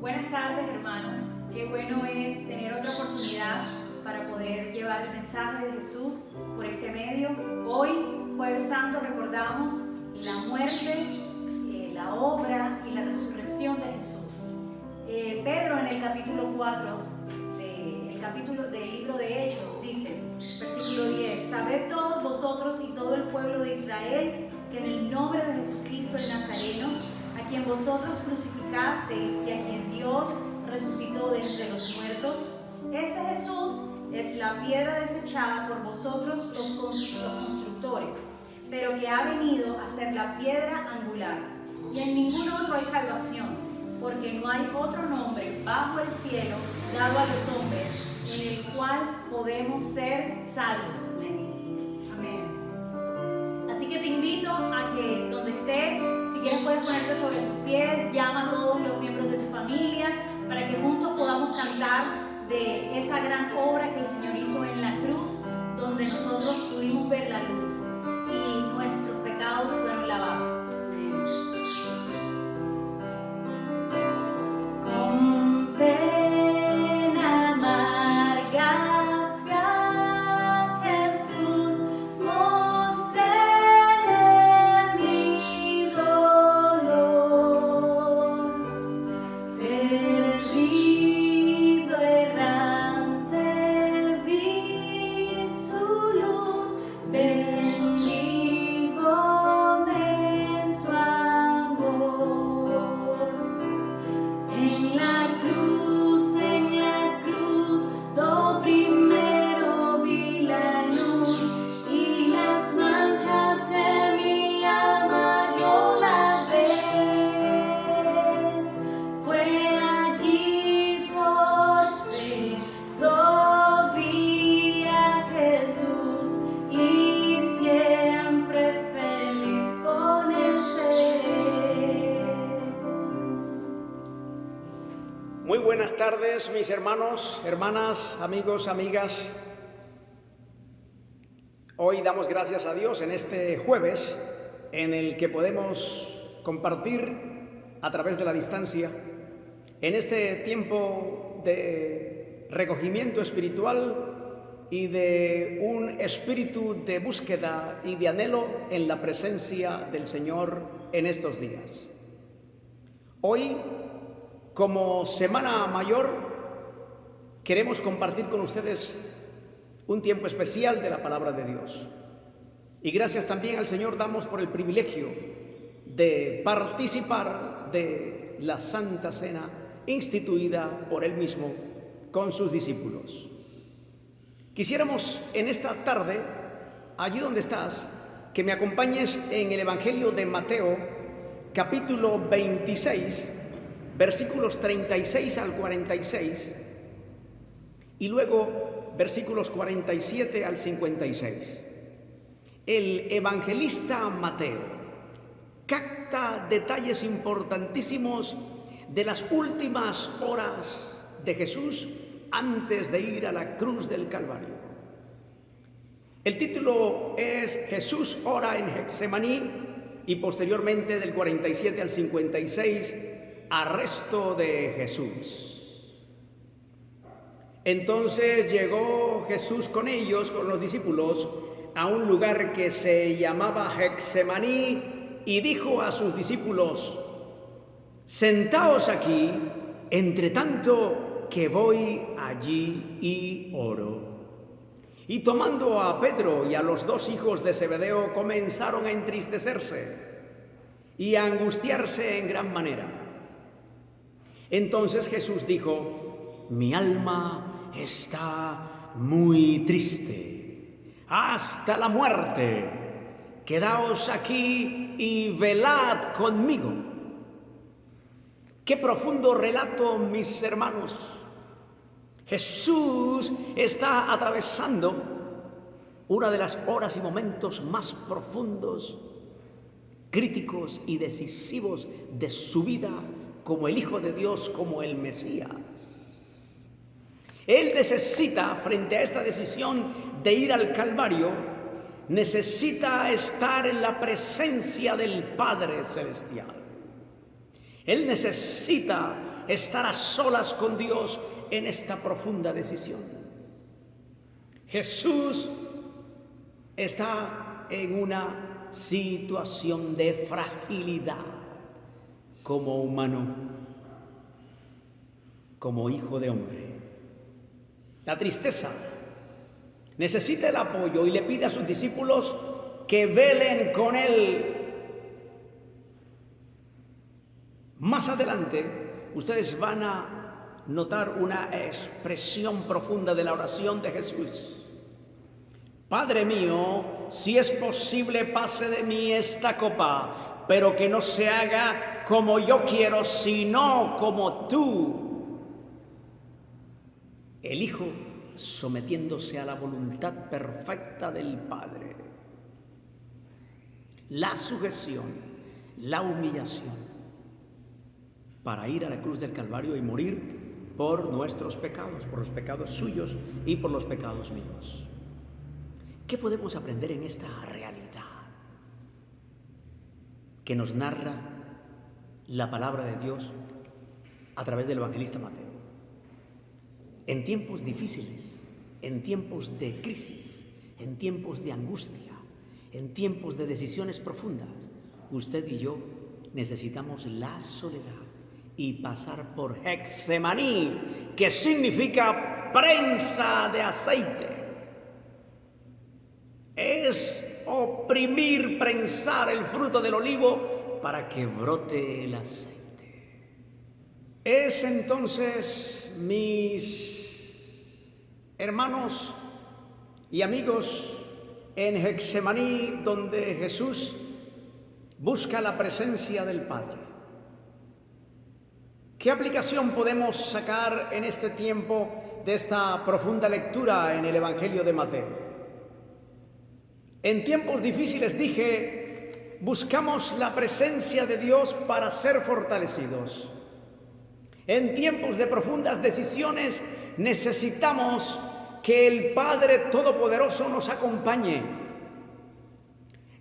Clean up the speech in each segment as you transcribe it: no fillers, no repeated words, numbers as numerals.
Buenas tardes, hermanos. Qué bueno es tener otra oportunidad para poder llevar el mensaje de Jesús por este medio. Hoy, Jueves Santo, recordamos la muerte, la obra y la resurrección de Jesús. Pedro, en el capítulo 4 del libro de Hechos, dice, versículo 10: Sabed todos vosotros y todo el pueblo de Israel que en el nombre de Jesucristo el Nazareno, a quien vosotros crucificasteis y a quien Dios resucitó de entre los muertos, este Jesús es la piedra desechada por vosotros los constructores, pero que ha venido a ser la piedra angular. Y en ningún otro hay salvación, porque no hay otro nombre bajo el cielo dado a los hombres en el cual podemos ser salvos. Amén. Así que te invito a que donde estés, si quieres puedes ponerte sobre tus pies, llama a todos los miembros de tu familia para que juntos podamos cantar de esa gran obra que el Señor hizo en la cruz, donde nosotros pudimos ver la luz y nuestros pecados fueron lavados. Con pena amarga fui a Jesús, mostré mi dolor, perdido, errante, vi su luz, bendigóme en su amor. En la cruz, lo primero vi la luz y las manchas de mi alma yo lavé. Fue allí por fe, lo vi a Jesús y siempre feliz con él seré. Muy buenas tardes, mis hermanos, hermanas, amigos, amigas. Hoy damos gracias a Dios en este jueves en el que podemos compartir a través de la distancia, en este tiempo de recogimiento espiritual y de un espíritu de búsqueda y de anhelo en la presencia del Señor en estos días. Hoy, como Semana Mayor, queremos compartir con ustedes un tiempo especial de la Palabra de Dios. Y gracias también al Señor damos por el privilegio de participar de la Santa Cena instituida por Él mismo con sus discípulos. Quisiéramos en esta tarde, allí donde estás, que me acompañes en el Evangelio de Mateo, capítulo 26, versículos 36 al 46 y luego versículos 47 al 56. El evangelista Mateo capta detalles importantísimos de las últimas horas de Jesús antes de ir a la cruz del Calvario. El título es Jesús ora en Getsemaní y posteriormente del 47 al 56, arresto de Jesús. Entonces llegó Jesús con ellos, con los discípulos, a un lugar que se llamaba Getsemaní y dijo a sus discípulos: sentaos aquí, entre tanto que voy allí y oro. Y tomando a Pedro y a los dos hijos de Zebedeo, comenzaron a entristecerse y a angustiarse en gran manera. Entonces Jesús dijo: mi alma está muy triste, hasta la muerte. Quedaos aquí y velad conmigo. Qué profundo relato, mis hermanos. Jesús está atravesando una de las horas y momentos más profundos, críticos y decisivos de su vida como el Hijo de Dios, como el Mesías. Él necesita, frente a esta decisión de ir al Calvario, necesita estar en la presencia del Padre Celestial. Él necesita estar a solas con Dios en esta profunda decisión. Jesús está en una situación de fragilidad como humano, como hijo de hombre. La tristeza necesita el apoyo y le pide a sus discípulos que velen con él. Más adelante, ustedes van a notar una expresión profunda de la oración de Jesús. Padre mío, si es posible, pase de mí esta copa, pero que no se haga como yo quiero, sino como tú. El Hijo sometiéndose a la voluntad perfecta del Padre. La sujeción, la humillación, para ir a la cruz del Calvario y morir por nuestros pecados, por los pecados suyos y por los pecados míos. ¿Qué podemos aprender en esta realidad que nos narra la palabra de Dios a través del evangelista Mateo? En tiempos difíciles, en tiempos de crisis, en tiempos de angustia, en tiempos de decisiones profundas, usted y yo necesitamos la soledad y pasar por Getsemaní, que significa prensa de aceite. Es oprimir, prensar el fruto del olivo para que brote el aceite. Es entonces, mis hermanos y amigos, en Getsemaní donde Jesús busca la presencia del Padre. ¿Qué aplicación podemos sacar en este tiempo de esta profunda lectura en el Evangelio de Mateo? En tiempos difíciles, dije, buscamos la presencia de Dios para ser fortalecidos. En tiempos de profundas decisiones necesitamos que el Padre Todopoderoso nos acompañe.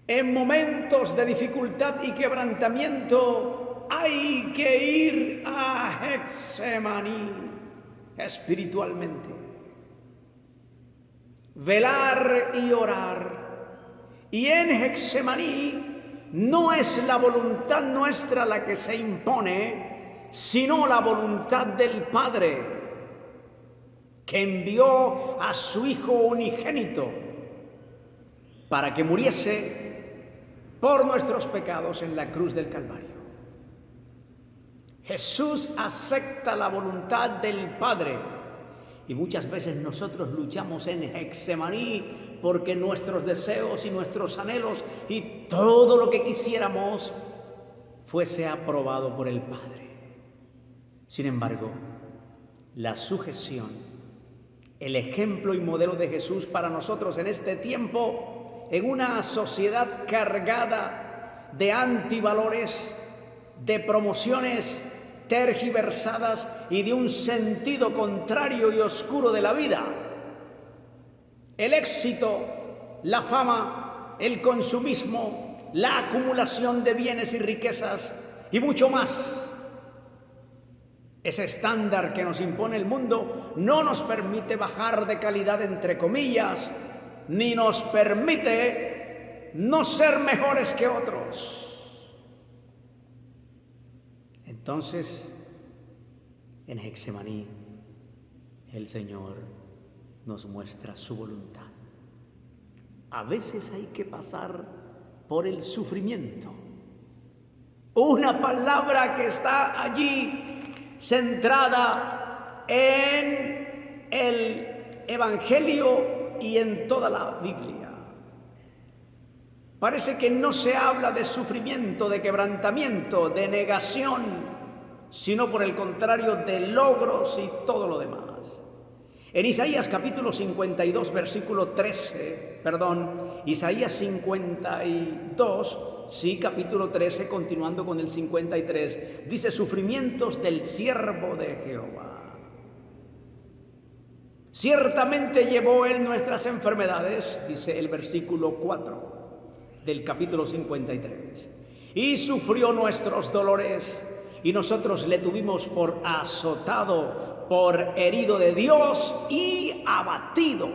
En momentos de dificultad y quebrantamiento hay que ir a Getsemaní espiritualmente. Velar y orar. Y en Getsemaní no es la voluntad nuestra la que se impone, sino la voluntad del Padre, que envió a su Hijo unigénito para que muriese por nuestros pecados en la cruz del Calvario. Jesús acepta la voluntad del Padre y muchas veces nosotros luchamos en Getsemaní porque nuestros deseos y nuestros anhelos y todo lo que quisiéramos fuese aprobado por el Padre. Sin embargo, la sujeción, el ejemplo y modelo de Jesús para nosotros en este tiempo, en una sociedad cargada de antivalores, de promociones tergiversadas y de un sentido contrario y oscuro de la vida. El éxito, la fama, el consumismo, la acumulación de bienes y riquezas y mucho más. Ese estándar que nos impone el mundo no nos permite bajar de calidad, entre comillas, ni nos permite no ser mejores que otros. Entonces, en Getsemaní, el Señor nos muestra su voluntad. A veces hay que pasar por el sufrimiento. Una palabra que está allí centrada en el Evangelio y en toda la Biblia. Parece que no se habla de sufrimiento, de quebrantamiento, de negación, sino por el contrario de logros y todo lo demás. En Isaías capítulo 52, versículo 13, Isaías 52, capítulo 13, continuando con el 53, dice: sufrimientos del siervo de Jehová. Ciertamente llevó él nuestras enfermedades, dice el versículo 4 del capítulo 53, y sufrió nuestros dolores, y nosotros le tuvimos por azotado, por herido de Dios y abatido.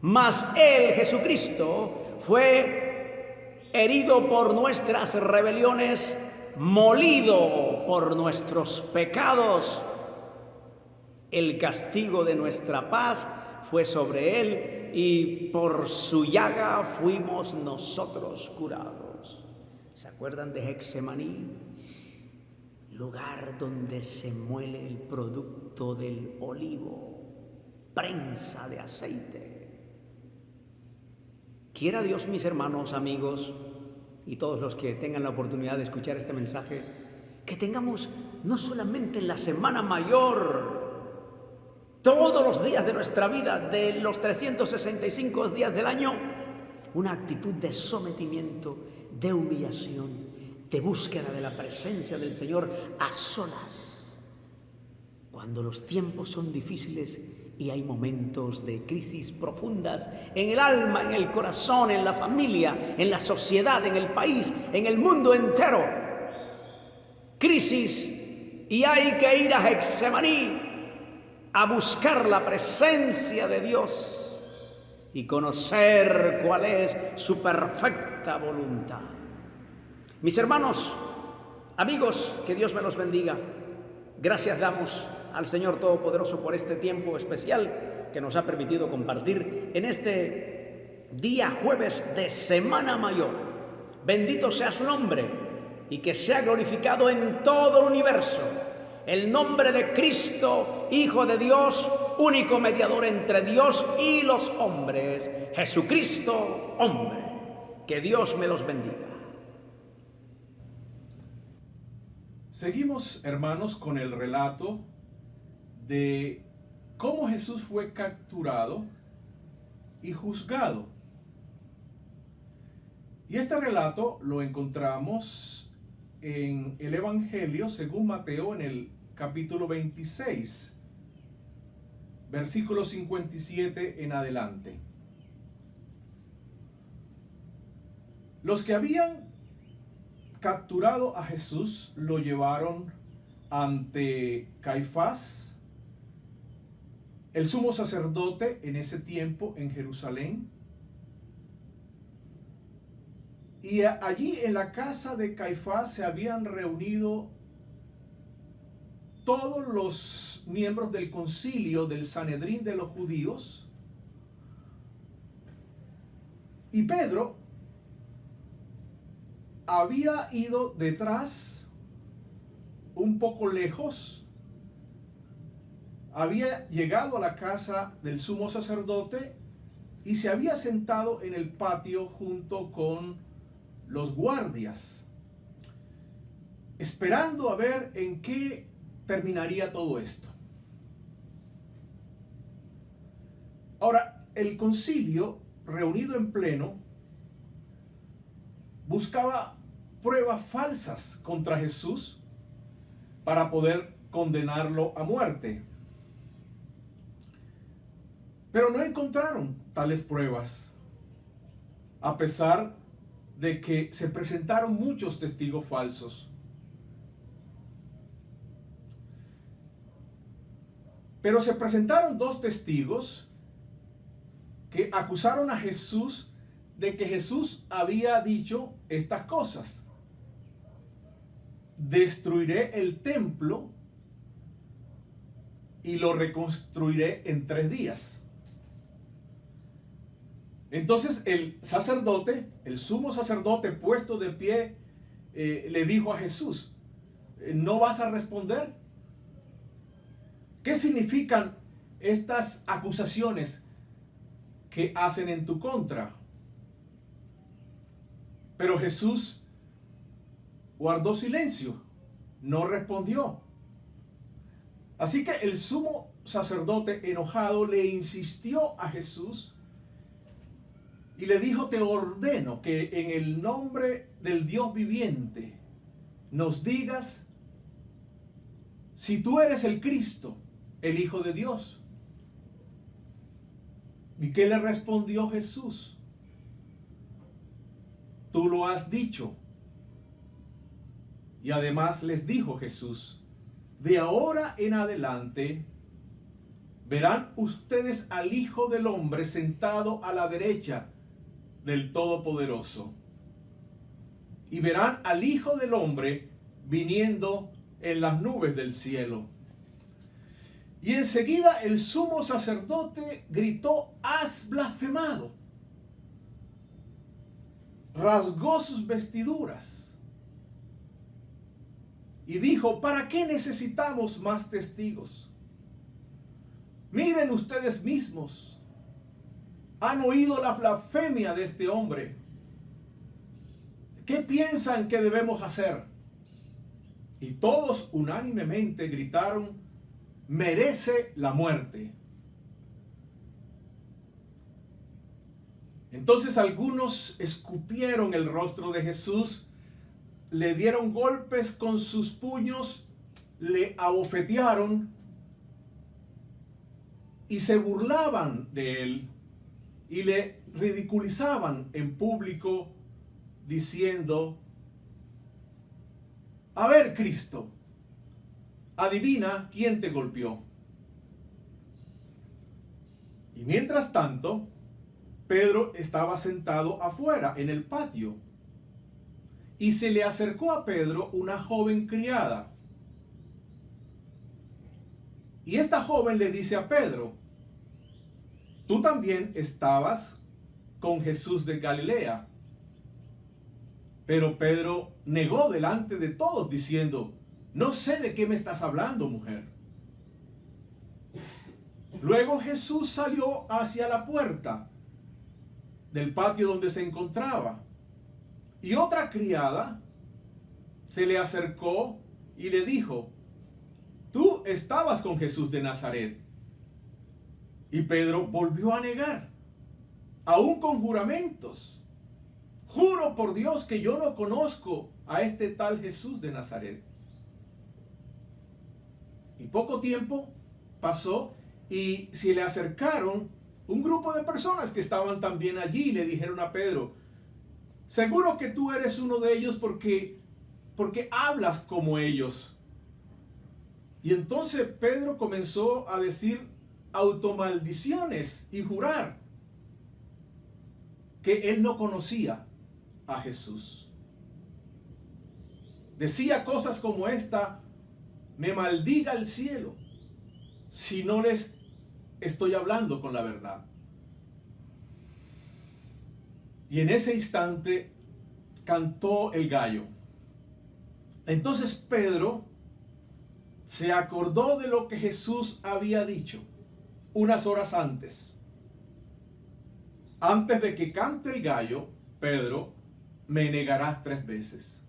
Mas Él, Jesucristo, fue herido por nuestras rebeliones, molido por nuestros pecados. El castigo de nuestra paz fue sobre Él y por su llaga fuimos nosotros curados. ¿Se acuerdan de Getsemaní? Lugar donde se muele el producto del olivo, prensa de aceite. Quiera Dios, mis hermanos, amigos y todos los que tengan la oportunidad de escuchar este mensaje, que tengamos no solamente en la Semana Mayor, todos los días de nuestra vida, de los 365 días del año, una actitud de sometimiento, de humillación, de búsqueda de la presencia del Señor a solas. Cuando los tiempos son difíciles y hay momentos de crisis profundas en el alma, en el corazón, en la familia, en la sociedad, en el país, en el mundo entero. Crisis, y hay que ir a Getsemaní a buscar la presencia de Dios y conocer cuál es su perfecta voluntad. Mis hermanos, amigos, que Dios me los bendiga. Gracias damos al Señor Todopoderoso por este tiempo especial que nos ha permitido compartir en este día jueves de Semana Mayor. Bendito sea su nombre y que sea glorificado en todo el universo el nombre de Cristo, Hijo de Dios, único mediador entre Dios y los hombres, Jesucristo, hombre. Que Dios me los bendiga. Seguimos, hermanos, con el relato de cómo Jesús fue capturado y juzgado. Y este relato lo encontramos en el Evangelio según Mateo, en el capítulo 26, versículo 57 en adelante. Los que habían capturado a Jesús lo llevaron ante Caifás, el sumo sacerdote en ese tiempo en Jerusalén. Y allí en la casa de Caifás se habían reunido todos los miembros del concilio del Sanedrín de los judíos. Y Pedro había ido detrás, un poco lejos, había llegado a la casa del sumo sacerdote y se había sentado en el patio junto con los guardias, esperando a ver en qué terminaría todo esto. Ahora, el concilio, reunido en pleno, buscaba pruebas falsas contra Jesús para poder condenarlo a muerte. Pero no encontraron tales pruebas, a pesar de que se presentaron muchos testigos falsos. Pero se presentaron dos testigos que acusaron a Jesús de que Jesús había dicho estas cosas: destruiré el templo y lo reconstruiré en 3 días. Entonces el sacerdote, el sumo sacerdote puesto de pie, le dijo a Jesús: ¿no vas a responder? ¿Qué significan estas acusaciones que hacen en tu contra? Pero Jesús guardó silencio, no respondió. Así que el sumo sacerdote, enojado, le insistió a Jesús y le dijo: te ordeno que en el nombre del Dios viviente nos digas si tú eres el Cristo, el Hijo de Dios. ¿Y qué le respondió Jesús? Tú lo has dicho. Y además les dijo Jesús: de ahora en adelante verán ustedes al Hijo del Hombre sentado a la derecha del Todopoderoso. Y verán al Hijo del Hombre viniendo en las nubes del cielo. Y enseguida el sumo sacerdote gritó: has blasfemado. Rasgó sus vestiduras y dijo: ¿para qué necesitamos más testigos? Miren ustedes mismos, han oído la blasfemia de este hombre. ¿Qué piensan que debemos hacer? Y todos unánimemente gritaron: merece la muerte. Entonces algunos escupieron el rostro de Jesús, le dieron golpes con sus puños, le abofetearon y se burlaban de él y le ridiculizaban en público diciendo: a ver, Cristo, adivina quién te golpeó. Y mientras tanto, Pedro estaba sentado afuera en el patio y se le acercó a Pedro una joven criada. Y esta joven le dice a Pedro: tú también estabas con Jesús de Galilea. Pero Pedro negó delante de todos diciendo: no sé de qué me estás hablando, mujer. Luego Jesús salió hacia la puerta del patio donde se encontraba, y otra criada se le acercó y le dijo: tú estabas con Jesús de Nazaret. Y Pedro volvió a negar, aún con juramentos: juro por Dios que yo no conozco a este tal Jesús de Nazaret. Y poco tiempo pasó y se le acercaron un grupo de personas que estaban también allí y le dijeron a Pedro: seguro que tú eres uno de ellos porque hablas como ellos. Y entonces Pedro comenzó a decir automaldiciones y jurar que él no conocía a Jesús. Decía cosas como esta: me maldiga el cielo si no les estoy hablando con la verdad. Y en ese instante cantó el gallo. Entonces Pedro se acordó de lo que Jesús había dicho unas horas antes. Antes de que cante el gallo, Pedro, me negarás 3 veces.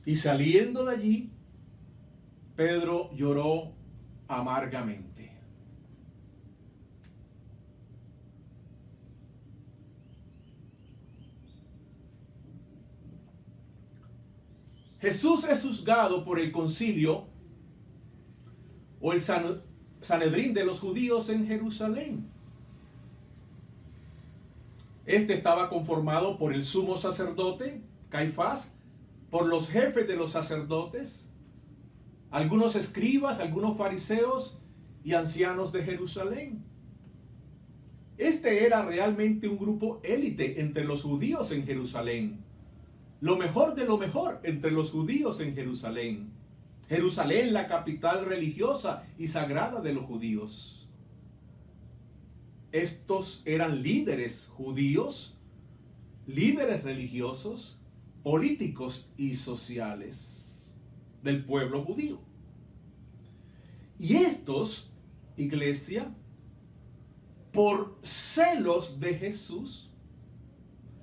Y saliendo de allí, Pedro lloró amargamente. Jesús es juzgado por el concilio o el Sanedrín de los judíos en Jerusalén. Este estaba conformado por el sumo sacerdote, Caifás, por los jefes de los sacerdotes, algunos escribas, algunos fariseos y ancianos de Jerusalén. Este era realmente un grupo élite entre los judíos en Jerusalén. Lo mejor de lo mejor entre los judíos en Jerusalén. Jerusalén, la capital religiosa y sagrada de los judíos. Estos eran líderes judíos, líderes religiosos, políticos y sociales del pueblo judío. Y estos, iglesia, por celos de Jesús,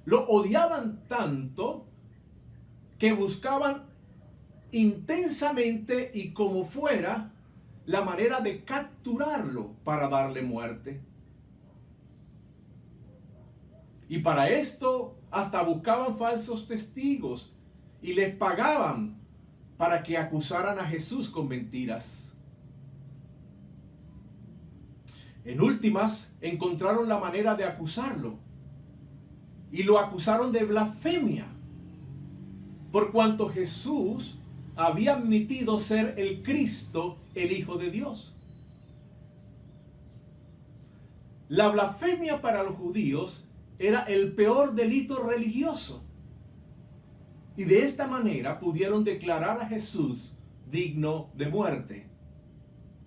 lo odiaban tanto que buscaban intensamente y como fuera la manera de capturarlo para darle muerte. Y para esto hasta buscaban falsos testigos y les pagaban para que acusaran a Jesús con mentiras. En últimas, encontraron la manera de acusarlo. y lo acusaron de blasfemia, por cuanto Jesús había admitido ser el Cristo, el Hijo de Dios. La blasfemia para los judíos era el peor delito religioso. Y de esta manera pudieron declarar a Jesús digno de muerte.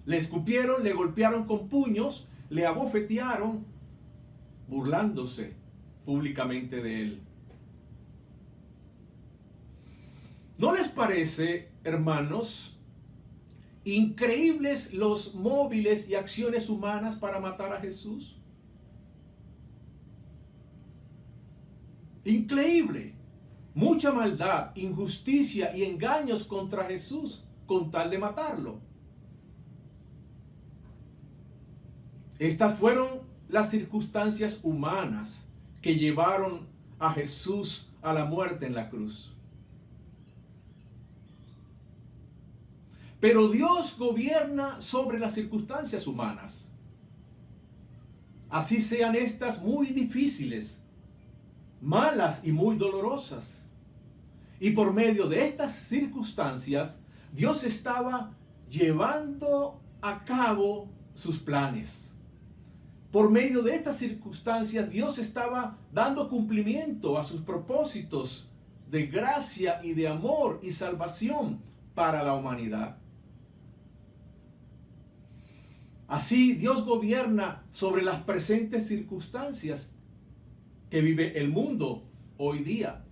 Le escupieron, le golpearon con puños, le abofetearon, burlándose públicamente de él. ¿No les parece, hermanos, increíbles los móviles y acciones humanas para matar a Jesús? Increíble. Mucha maldad, injusticia y engaños contra Jesús con tal de matarlo. Estas fueron las circunstancias humanas que llevaron a Jesús a la muerte en la cruz. Pero Dios gobierna sobre las circunstancias humanas. Así sean estas muy difíciles, malas y muy dolorosas. Y por medio de estas circunstancias, Dios estaba llevando a cabo sus planes. Por medio de estas circunstancias, Dios estaba dando cumplimiento a sus propósitos de gracia y de amor y salvación para la humanidad. Así Dios gobierna sobre las presentes circunstancias que vive el mundo hoy día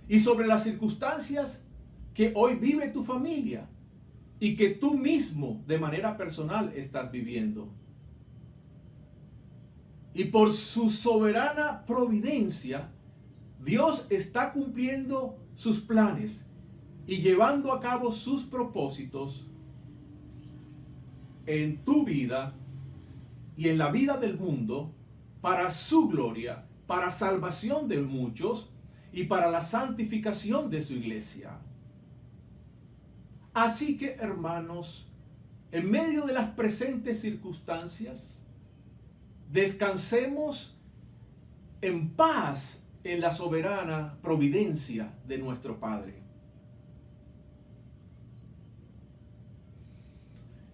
y sobre las circunstancias que hoy vive tu familia y que tú mismo de manera personal estás viviendo. Y por su soberana providencia, Dios está cumpliendo sus planes y llevando a cabo sus propósitos en tu vida y en la vida del mundo para su gloria, para salvación de muchos y para la santificación de su iglesia. Así que, hermanos, en medio de las presentes circunstancias, descansemos en paz en la soberana providencia de nuestro Padre.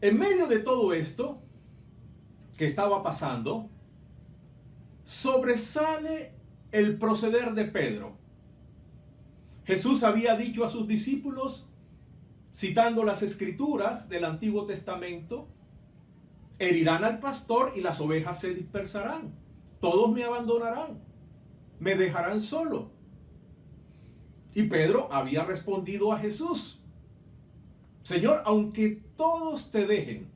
En medio de todo esto que estaba pasando, sobresale el proceder de Pedro. Jesús había dicho a sus discípulos, citando las escrituras del Antiguo Testamento, herirán al pastor y las ovejas se dispersarán. Todos me abandonarán, me dejarán solo. Y Pedro había respondido a Jesús, Señor, aunque todos te dejen,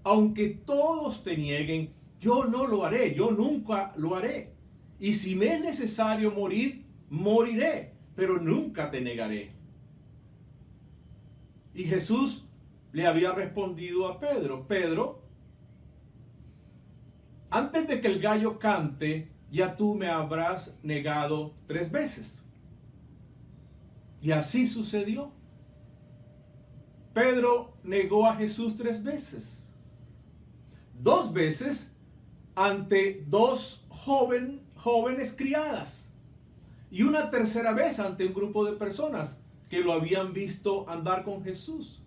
aunque todos te nieguen, yo no lo haré, yo nunca lo haré. Y si me es necesario morir, moriré, pero nunca te negaré. Y Jesús le había respondido a Pedro, Pedro, antes de que el gallo cante, ya tú me habrás negado 3 veces. Y así sucedió. Pedro negó a Jesús 3 veces. 2 veces ante 2 jóvenes criadas. Y una tercera vez ante un grupo de personas que lo habían visto andar con Jesús.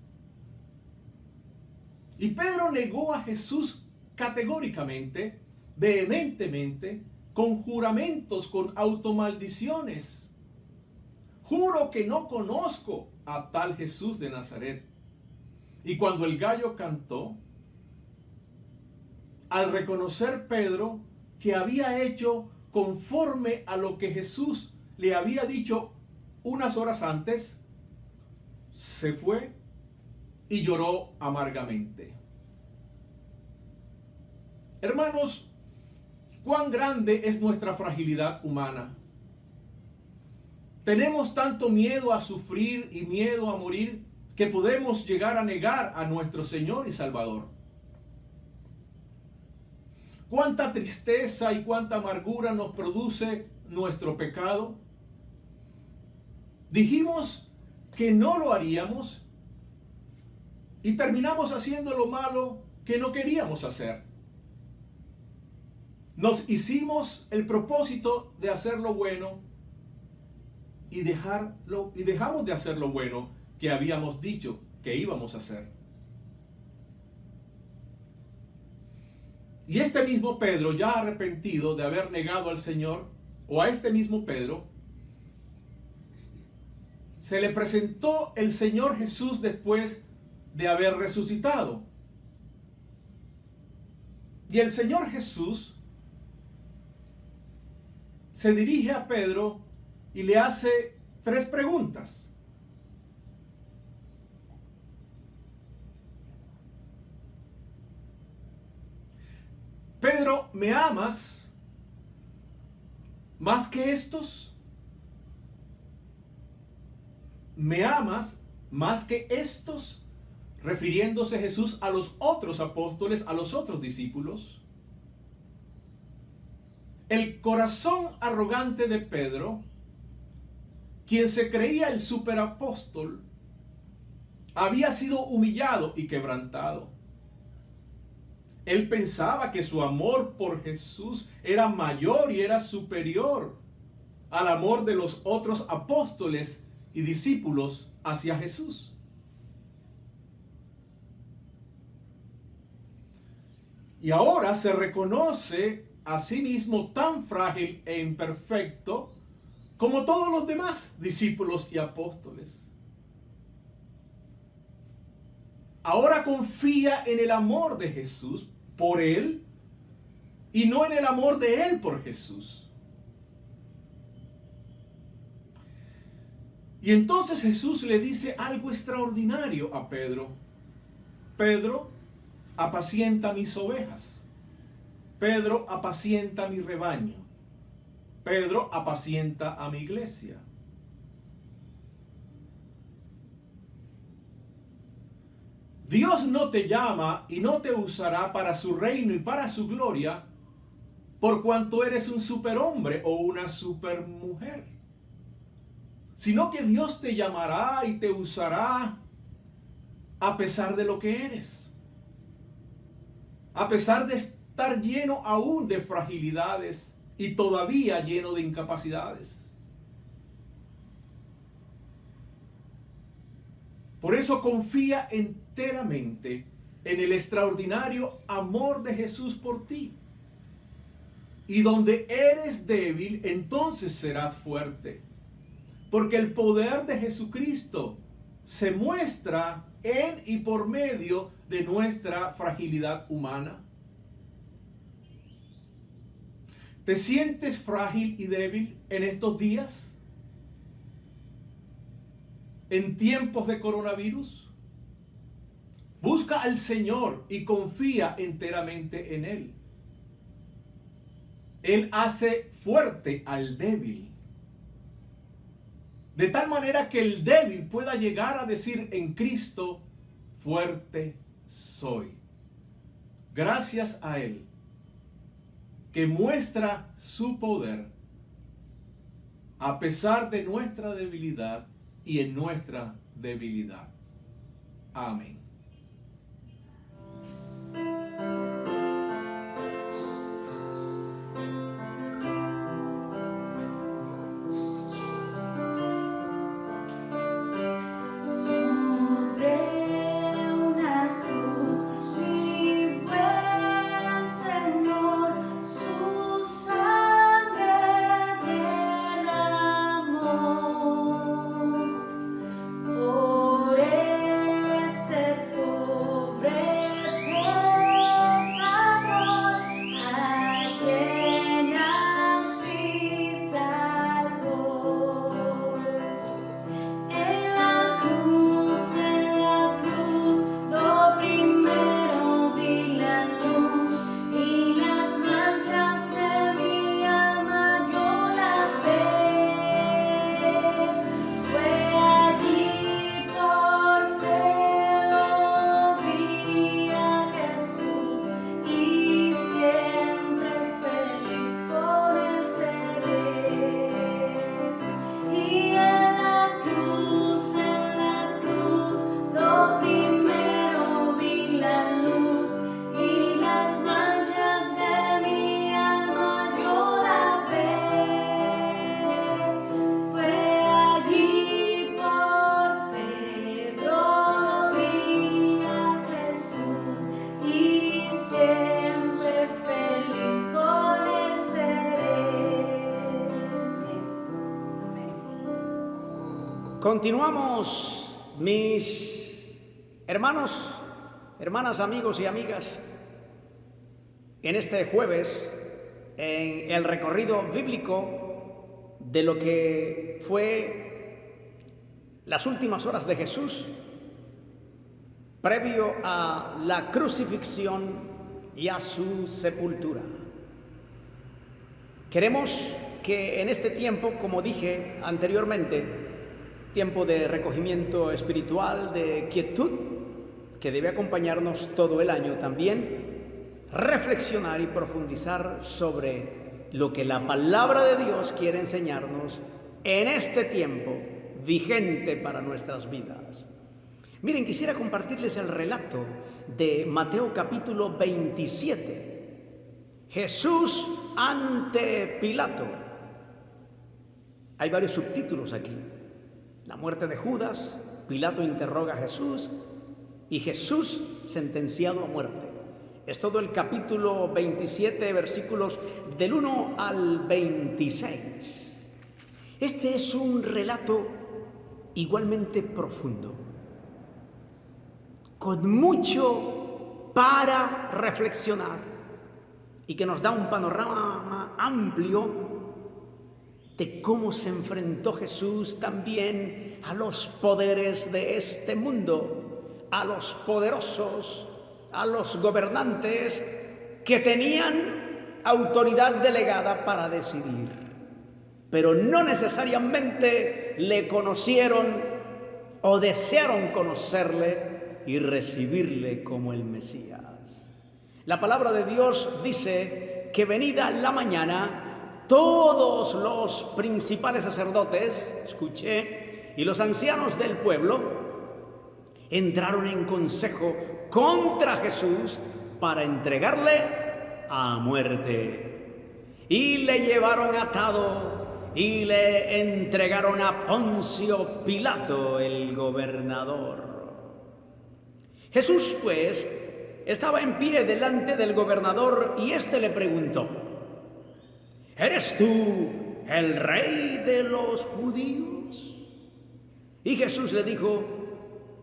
Y Pedro negó a Jesús categóricamente, vehementemente, con juramentos, con automaldiciones. Juro que no conozco a tal Jesús de Nazaret. Y cuando el gallo cantó, al reconocer Pedro que había hecho conforme a lo que Jesús le había dicho unas horas antes, se fue y lloró amargamente. Hermanos, cuán grande es nuestra fragilidad humana. Tenemos tanto miedo a sufrir y miedo a morir que podemos llegar a negar a nuestro Señor y Salvador. Cuánta tristeza y cuánta amargura nos produce nuestro pecado. Dijimos que no lo haríamos y terminamos haciendo lo malo que no queríamos hacer. nos hicimos el propósito de hacer lo bueno y dejamos de hacer lo bueno que habíamos dicho que íbamos a hacer. Y este mismo Pedro, ya arrepentido de haber negado al Señor, o a este mismo Pedro, se le presentó el Señor Jesús después de haber resucitado. Y el Señor Jesús se dirige a Pedro y le hace 3 preguntas. Pedro, ¿me amas más que estos? ¿Me amas más que estos? Refiriéndose Jesús a los otros apóstoles, a los otros discípulos. El corazón arrogante de Pedro, quien se creía el superapóstol, había sido humillado y quebrantado. Él pensaba que su amor por Jesús era mayor y era superior al amor de los otros apóstoles y discípulos hacia Jesús. Y ahora se reconoce a sí mismo tan frágil e imperfecto como todos los demás discípulos y apóstoles. Ahora confía en el amor de Jesús por él y no en el amor de él por Jesús. Y entonces Jesús le dice algo extraordinario a Pedro. Pedro, apacienta mis ovejas. Pedro, apacienta mi rebaño. Pedro, apacienta a mi iglesia. Dios no te llama y no te usará para su reino y para su gloria por cuanto eres un superhombre o una supermujer, sino que Dios te llamará y te usará a pesar de lo que eres, a pesar de estar lleno aún de fragilidades y todavía lleno de incapacidades. Por eso confía enteramente en el extraordinario amor de Jesús por ti. Y donde eres débil, entonces serás fuerte. Porque el poder de Jesucristo se muestra en y por medio de nuestra fragilidad humana. ¿Te sientes frágil y débil en estos días? En tiempos de coronavirus, busca al Señor y confía enteramente en Él. Él hace fuerte al débil, de tal manera que el débil pueda llegar a decir en Cristo, fuerte soy. Gracias a Él, que muestra su poder a pesar de nuestra debilidad y en nuestra debilidad. Amén. Por este Continuamos, mis hermanos, hermanas, amigos y amigas, en este jueves, en el recorrido bíblico de lo que fue las últimas horas de Jesús, previo a la crucifixión y a su sepultura. Queremos que en este tiempo, como dije anteriormente, tiempo de recogimiento espiritual, de quietud, que debe acompañarnos todo el año también, reflexionar y profundizar sobre lo que la palabra de Dios quiere enseñarnos en este tiempo vigente para nuestras vidas. Miren, quisiera compartirles el relato de Mateo capítulo 27. Jesús ante Pilato. Hay varios subtítulos aquí. La muerte de Judas, Pilato interroga a Jesús y Jesús sentenciado a muerte. Es todo el capítulo 27, versículos del 1 al 26. Este es un relato igualmente profundo, con mucho para reflexionar y que nos da un panorama amplio de cómo se enfrentó Jesús también a los poderes de este mundo, a los poderosos, a los gobernantes que tenían autoridad delegada para decidir, pero no necesariamente le conocieron o desearon conocerle y recibirle como el Mesías. La palabra de Dios dice que venida la mañana, todos los principales sacerdotes, escuché, y los ancianos del pueblo entraron en consejo contra Jesús para entregarle a muerte. Y le llevaron atado y le entregaron a Poncio Pilato, el gobernador. Jesús, pues, estaba en pie delante del gobernador y éste le preguntó: ¿eres tú el rey de los judíos? Y Jesús le dijo: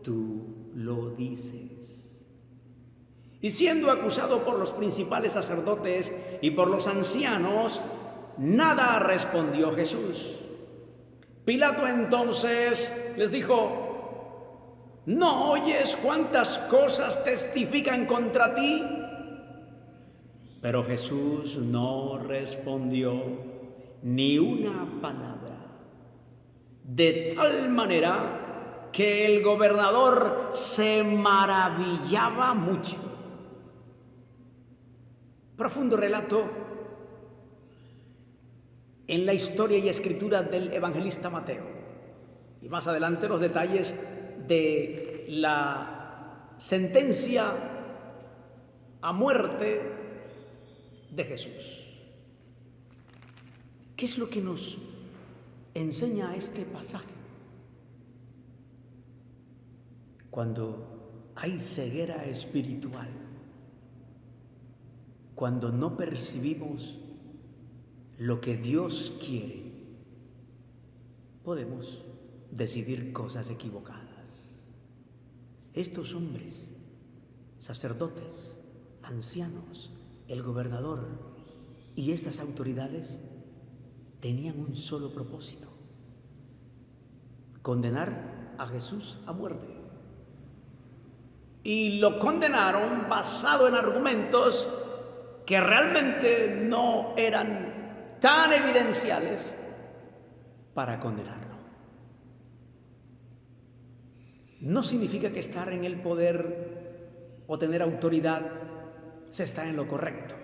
tú lo dices. Y siendo acusado por los principales sacerdotes y por los ancianos, nada respondió Jesús. Pilato entonces les dijo: ¿no oyes cuántas cosas testifican contra ti? Pero Jesús no respondió ni una palabra, de tal manera que el gobernador se maravillaba mucho. Profundo relato en la historia y escritura del evangelista Mateo. Y más adelante los detalles de la sentencia a muerte de Jesús. ¿Qué es lo que nos enseña este pasaje? Cuando hay ceguera espiritual, cuando no percibimos lo que Dios quiere, podemos decidir cosas equivocadas. Estos hombres, sacerdotes, ancianos, el gobernador y estas autoridades tenían un solo propósito: condenar a Jesús a muerte. Y lo condenaron basado en argumentos que realmente no eran tan evidenciales para condenarlo. No significa que estar en el poder o tener autoridad se está en lo correcto.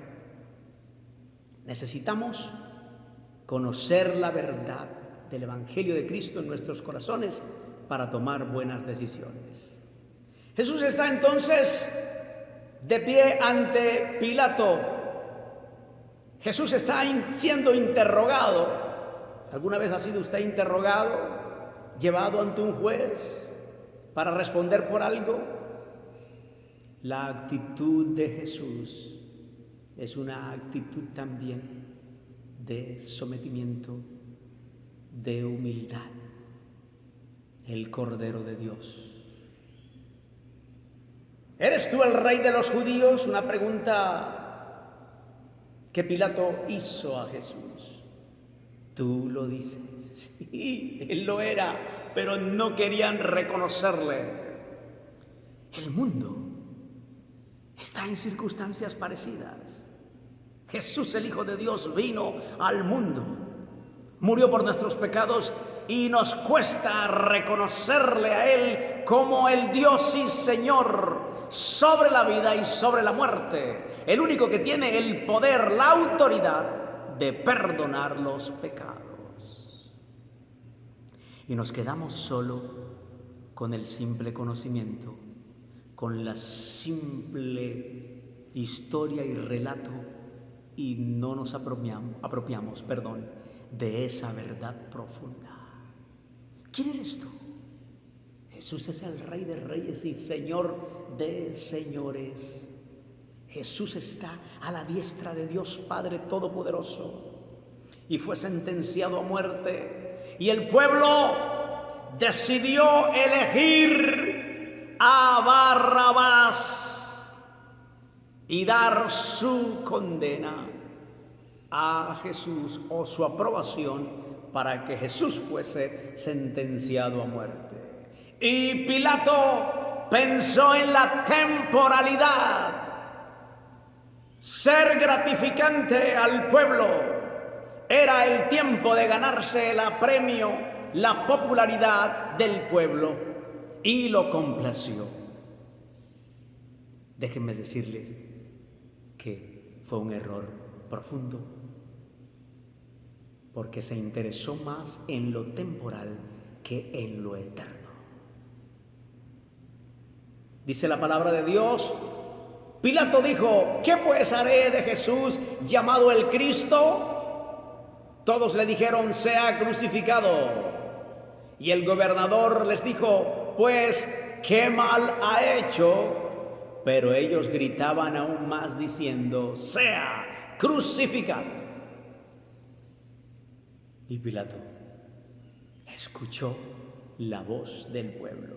Necesitamos conocer la verdad del Evangelio de Cristo en nuestros corazones para tomar buenas decisiones. Jesús está entonces de pie ante Pilato. Jesús está siendo interrogado. ¿Alguna vez ha sido usted interrogado, llevado ante un juez para responder por algo? La actitud de Jesús es una actitud también de sometimiento, de humildad. el Cordero de Dios. ¿Eres tú el rey de los judíos? Una pregunta que Pilato hizo a Jesús. Tú lo dices. Sí, él lo era, pero no querían reconocerle. El mundo está en circunstancias parecidas. Jesús, el Hijo de Dios, vino al mundo, murió por nuestros pecados y nos cuesta reconocerle a Él como el Dios y Señor sobre la vida y sobre la muerte, el único que tiene el poder, la autoridad de perdonar los pecados. Y nos quedamos solo con el simple conocimiento, con la simple historia y relato, y no nos apropiamos de esa verdad profunda. ¿Quién eres tú? Jesús es el Rey de Reyes y Señor de señores. Jesús está a la diestra de Dios Padre Todopoderoso y fue sentenciado a muerte. Y el pueblo decidió elegir a Barrabás y dar su condena a Jesús, o su aprobación para que Jesús fuese sentenciado a muerte. Y Pilato pensó en la temporalidad, ser gratificante al pueblo. Era el tiempo de ganarse el apremio, la popularidad del pueblo, y lo complació. Déjenme decirles que fue un error profundo, porque se interesó más en lo temporal que en lo eterno. Dice la palabra de Dios, Pilato dijo: ¿qué pues haré de Jesús llamado el Cristo? Todos le dijeron: sea crucificado. Y el gobernador les dijo: pues, ¿qué mal ha hecho? Pero ellos gritaban aún más diciendo: sea crucificado. Y Pilato escuchó la voz del pueblo.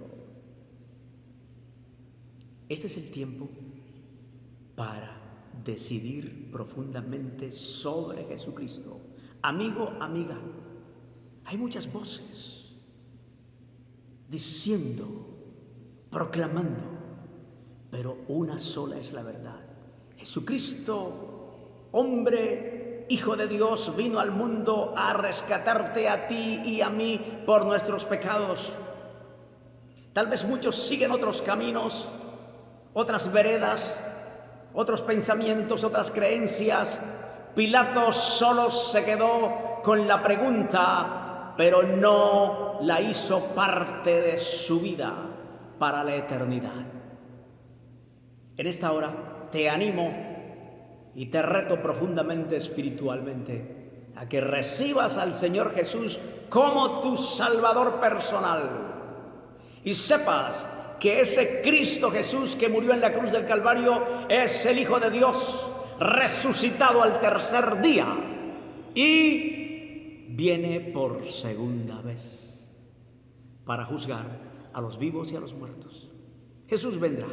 Este es el tiempo para decidir profundamente sobre Jesucristo. Amigo, amiga, hay muchas voces diciendo, proclamando, pero una sola es la verdad. Jesucristo, hombre, Hijo de Dios, vino al mundo a rescatarte a ti y a mí por nuestros pecados. Tal vez muchos siguen otros caminos, otras veredas, otros pensamientos, otras creencias. Pilato solo se quedó con la pregunta, pero no la hizo parte de su vida para la eternidad. En esta hora te animo y te reto profundamente espiritualmente a que recibas al Señor Jesús como tu Salvador personal y sepas que ese Cristo Jesús que murió en la cruz del Calvario es el Hijo de Dios resucitado al tercer día y viene por segunda vez para juzgar a los vivos y a los muertos. Jesús vendrá,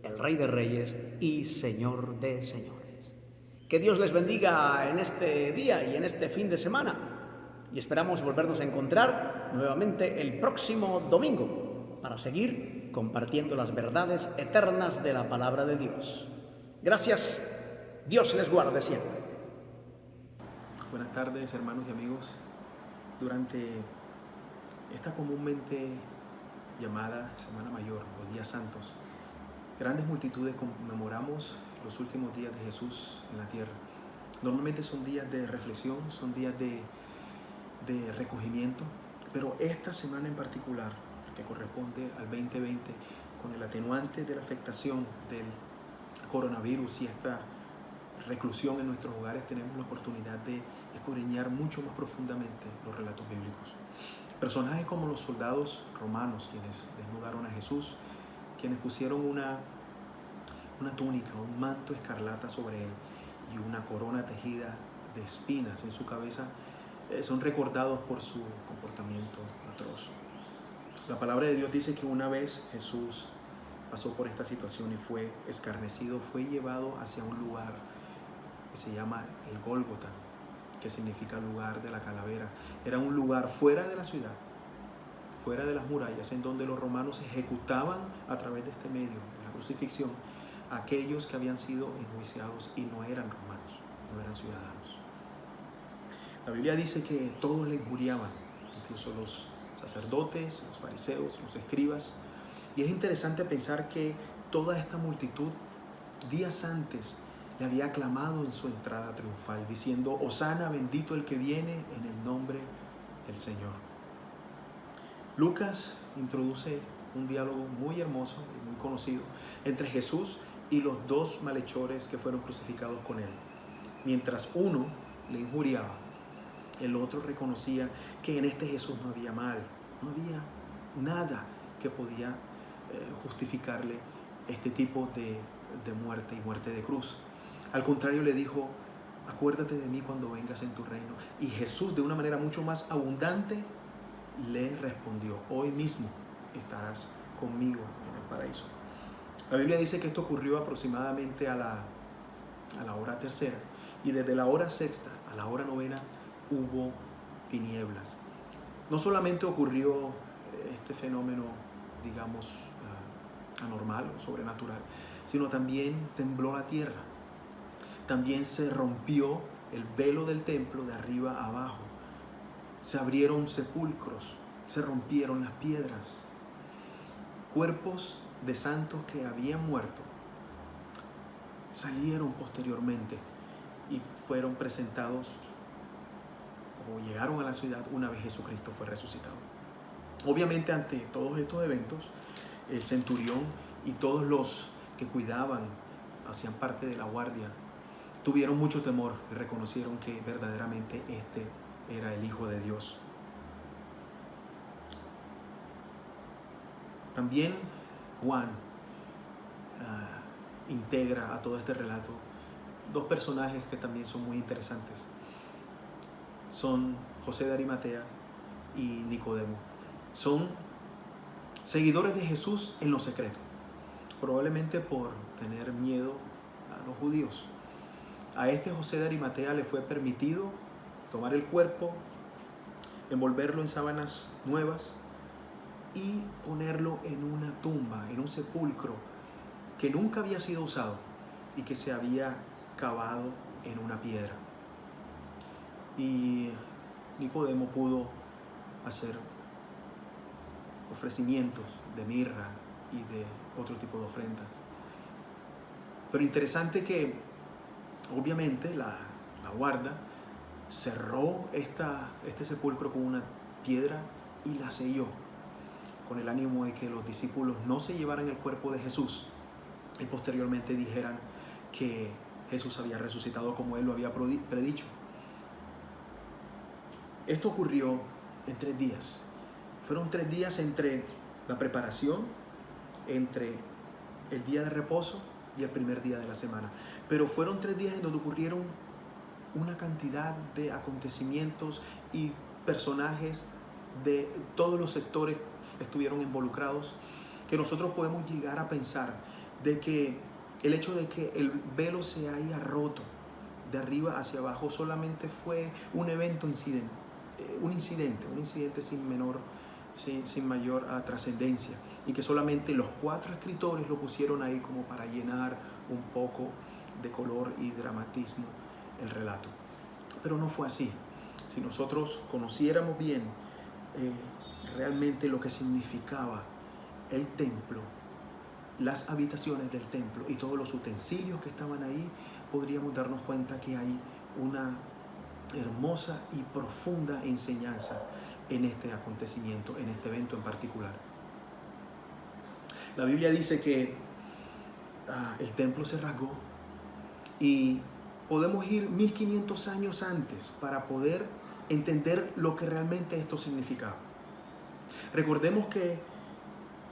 el Rey de Reyes y Señor de señores. Que Dios les bendiga en este día y en este fin de semana, y esperamos volvernos a encontrar nuevamente el próximo domingo para seguir compartiendo las verdades eternas de la palabra de Dios. Gracias. Dios les guarde siempre. Buenas tardes, hermanos y amigos. Durante esta comúnmente llamada Semana Mayor, los días santos, grandes multitudes conmemoramos los últimos días de Jesús en la tierra. Normalmente son días de reflexión, son días de recogimiento, pero esta semana en particular, que corresponde al 2020, con el atenuante de la afectación del coronavirus y esta reclusión en nuestros hogares, tenemos la oportunidad de escudriñar mucho más profundamente los relatos bíblicos. Personajes como los soldados romanos, quienes desnudaron a Jesús, quienes pusieron una túnica, un manto escarlata sobre él y una corona tejida de espinas en su cabeza, son recordados por su comportamiento atroz. La palabra de Dios dice que una vez Jesús pasó por esta situación y fue escarnecido, fue llevado hacia un lugar que se llama el Gólgota, que significa lugar de la calavera. Era un lugar fuera de la ciudad, fuera de las murallas, en donde los romanos ejecutaban a través de este medio, de la crucifixión, a aquellos que habían sido enjuiciados y no eran romanos, no eran ciudadanos. La Biblia dice que todos le injuriaban, incluso los sacerdotes, los fariseos, los escribas. Y es interesante pensar que toda esta multitud, días antes, le había aclamado en su entrada triunfal, diciendo: Hosana, bendito el que viene en el nombre del Señor. Lucas introduce un diálogo muy hermoso y muy conocido entre Jesús y los dos malhechores que fueron crucificados con él. Mientras uno le injuriaba, el otro reconocía que en este Jesús no había mal, no había nada que podía justificarle este tipo de muerte y muerte de cruz. Al contrario, le dijo: acuérdate de mí cuando vengas en tu reino. Y Jesús, de una manera mucho más abundante, le respondió: hoy mismo estarás conmigo en el paraíso. La Biblia dice que esto ocurrió aproximadamente a la hora tercera, y desde la hora sexta a la hora novena hubo tinieblas. No solamente ocurrió este fenómeno, digamos, anormal o sobrenatural, sino también tembló la tierra. También se rompió el velo del templo de arriba a abajo. Se abrieron sepulcros, se rompieron las piedras. Cuerpos de santos que habían muerto salieron posteriormente y fueron presentados o llegaron a la ciudad una vez Jesucristo fue resucitado. Obviamente, ante todos estos eventos, el centurión y todos los que cuidaban, hacían parte de la guardia, tuvieron mucho temor y reconocieron que verdaderamente este era el Hijo de Dios. También Juan integra a todo este relato dos personajes que también son muy interesantes. Son José de Arimatea y Nicodemo. Son seguidores de Jesús en lo secreto, probablemente por tener miedo a los judíos. A este José de Arimatea le fue permitido tomar el cuerpo, envolverlo en sábanas nuevas y ponerlo en una tumba, en un sepulcro que nunca había sido usado y que se había cavado en una piedra. Y Nicodemo pudo hacer ofrecimientos de mirra y de otro tipo de ofrendas. Pero interesante que obviamente la guarda cerró este sepulcro con una piedra y la selló, con el ánimo de que los discípulos no se llevaran el cuerpo de Jesús y posteriormente dijeran que Jesús había resucitado como él lo había predicho. Esto ocurrió en 3 días. Fueron 3 días entre la preparación, entre el día de reposo y el primer día de la semana. Pero fueron 3 días en donde ocurrieron una cantidad de acontecimientos y personajes de todos los sectores estuvieron involucrados, que nosotros podemos llegar a pensar de que el hecho de que el velo se haya roto de arriba hacia abajo solamente fue un evento un incidente sin mayor trascendencia, y que solamente los 4 escritores lo pusieron ahí como para llenar un poco de color y dramatismo el relato. Pero no fue así. Si nosotros conociéramos bien realmente lo que significaba el templo, las habitaciones del templo y todos los utensilios que estaban ahí, podríamos darnos cuenta que hay una hermosa y profunda enseñanza en este acontecimiento, en este evento en particular. La Biblia dice que el templo se rasgó y podemos ir 1500 años antes para poder entender lo que realmente esto significaba. Recordemos que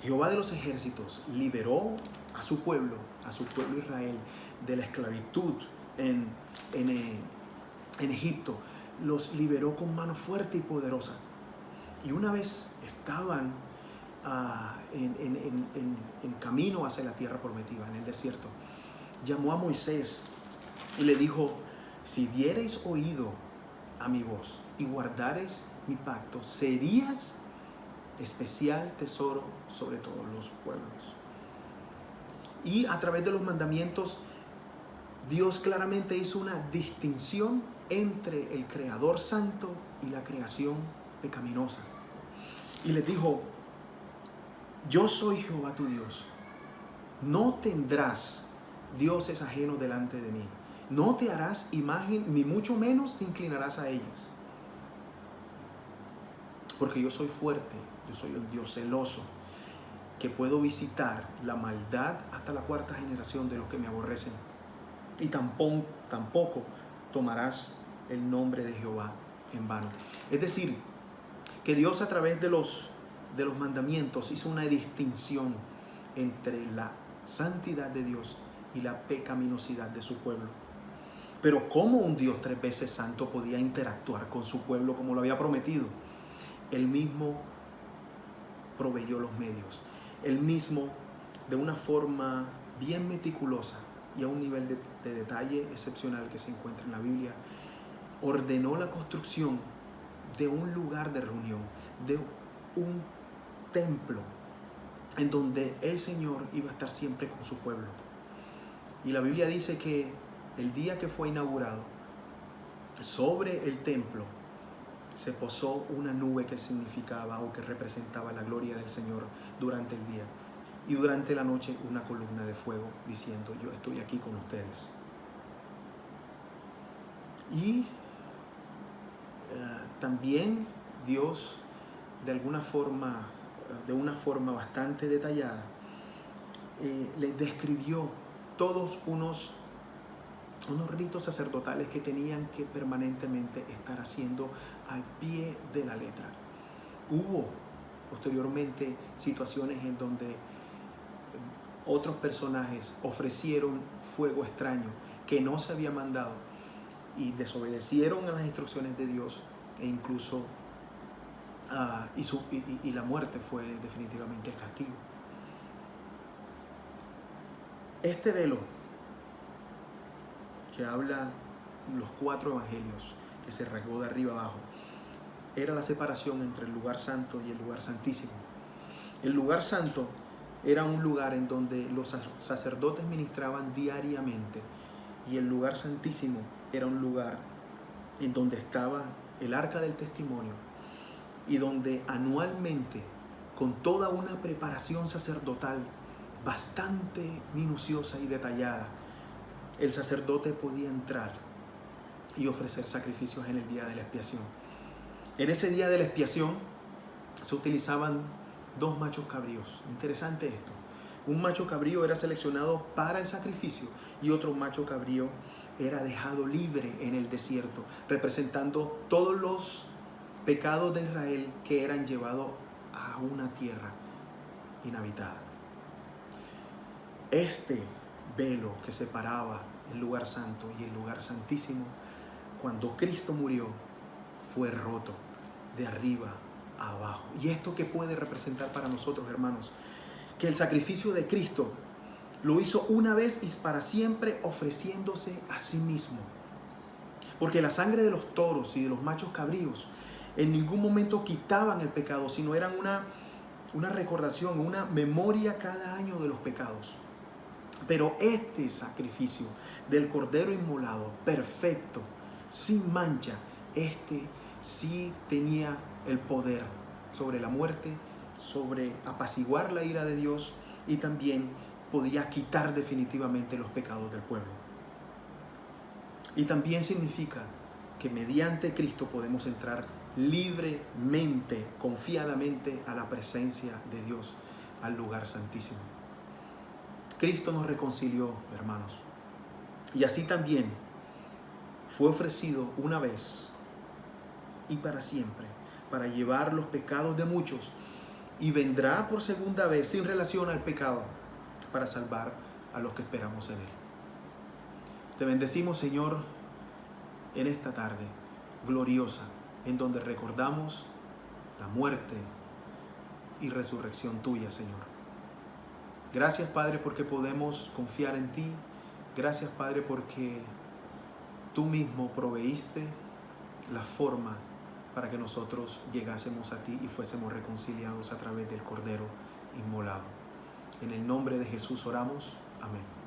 Jehová de los ejércitos liberó a su pueblo Israel, de la esclavitud en Egipto. Los liberó con mano fuerte y poderosa. Y una vez estaban en camino hacia la tierra prometida, en el desierto, llamó a Moisés y le dijo: si diereis oído a mi voz y guardareis mi pacto, serías especial tesoro sobre todos los pueblos. Y a través de los mandamientos, Dios claramente hizo una distinción entre el Creador Santo y la creación pecaminosa. Y les dijo: yo soy Jehová tu Dios. No tendrás dioses ajenos delante de mí. No te harás imagen, ni mucho menos te inclinarás a ellas. Porque yo soy fuerte, yo soy el Dios celoso, que puedo visitar la maldad hasta la 4ª generación de los que me aborrecen. Y tampoco tomarás el nombre de Jehová en vano. Es decir, que Dios a través de los mandamientos hizo una distinción entre la santidad de Dios y la pecaminosidad de su pueblo. Pero ¿cómo un Dios 3 veces santo podía interactuar con su pueblo como lo había prometido? Él mismo proveyó los medios. Él mismo, de una forma bien meticulosa y a un nivel de detalle excepcional que se encuentra en la Biblia, ordenó la construcción de un lugar de reunión, de un templo en donde el Señor iba a estar siempre con su pueblo. Y la Biblia dice que el día que fue inaugurado, sobre el templo se posó una nube que significaba o que representaba la gloria del Señor durante el día, y durante la noche una columna de fuego diciendo: yo estoy aquí con ustedes. Y también Dios, de una forma bastante detallada, les describió todos unos ritos sacerdotales que tenían que permanentemente estar haciendo al pie de la letra. Hubo posteriormente situaciones en donde otros personajes ofrecieron fuego extraño que no se había mandado y desobedecieron a las instrucciones de Dios, e incluso y la muerte fue definitivamente el castigo. Este velo que habla los 4 evangelios, que se rasgó de arriba abajo, era la separación entre el lugar santo y el lugar santísimo. El lugar santo era un lugar en donde los sacerdotes ministraban diariamente, y el lugar santísimo era un lugar en donde estaba el arca del testimonio, y donde anualmente, con toda una preparación sacerdotal bastante minuciosa y detallada, el sacerdote podía entrar y ofrecer sacrificios en el día de la expiación. En ese día de la expiación se utilizaban 2 machos cabríos. Interesante esto. Un macho cabrío era seleccionado para el sacrificio y otro macho cabrío era dejado libre en el desierto, representando todos los pecados de Israel que eran llevados a una tierra inhabitada. Este velo que separaba el lugar santo y el lugar santísimo, cuando Cristo murió, fue roto de arriba a abajo. ¿Y esto qué puede representar para nosotros, hermanos? Que el sacrificio de Cristo lo hizo una vez y para siempre, ofreciéndose a sí mismo. Porque la sangre de los toros y de los machos cabríos en ningún momento quitaban el pecado, sino eran una recordación, una memoria cada año de los pecados. Pero este sacrificio del cordero inmolado, perfecto, sin mancha, este sí tenía el poder sobre la muerte, sobre apaciguar la ira de Dios, y también podía quitar definitivamente los pecados del pueblo. Y también significa que mediante Cristo podemos entrar libremente, confiadamente a la presencia de Dios, al lugar santísimo. Cristo nos reconcilió, hermanos, y así también fue ofrecido una vez y para siempre, para llevar los pecados de muchos, y vendrá por segunda vez sin relación al pecado para salvar a los que esperamos en Él. Te bendecimos, Señor, en esta tarde gloriosa, en donde recordamos la muerte, y resurrección tuya, Señor. Gracias, Padre, porque podemos confiar en ti. Gracias, Padre, porque tú mismo proveíste la forma para que nosotros llegásemos a ti y fuésemos reconciliados a través del Cordero inmolado. En el nombre de Jesús oramos. Amén.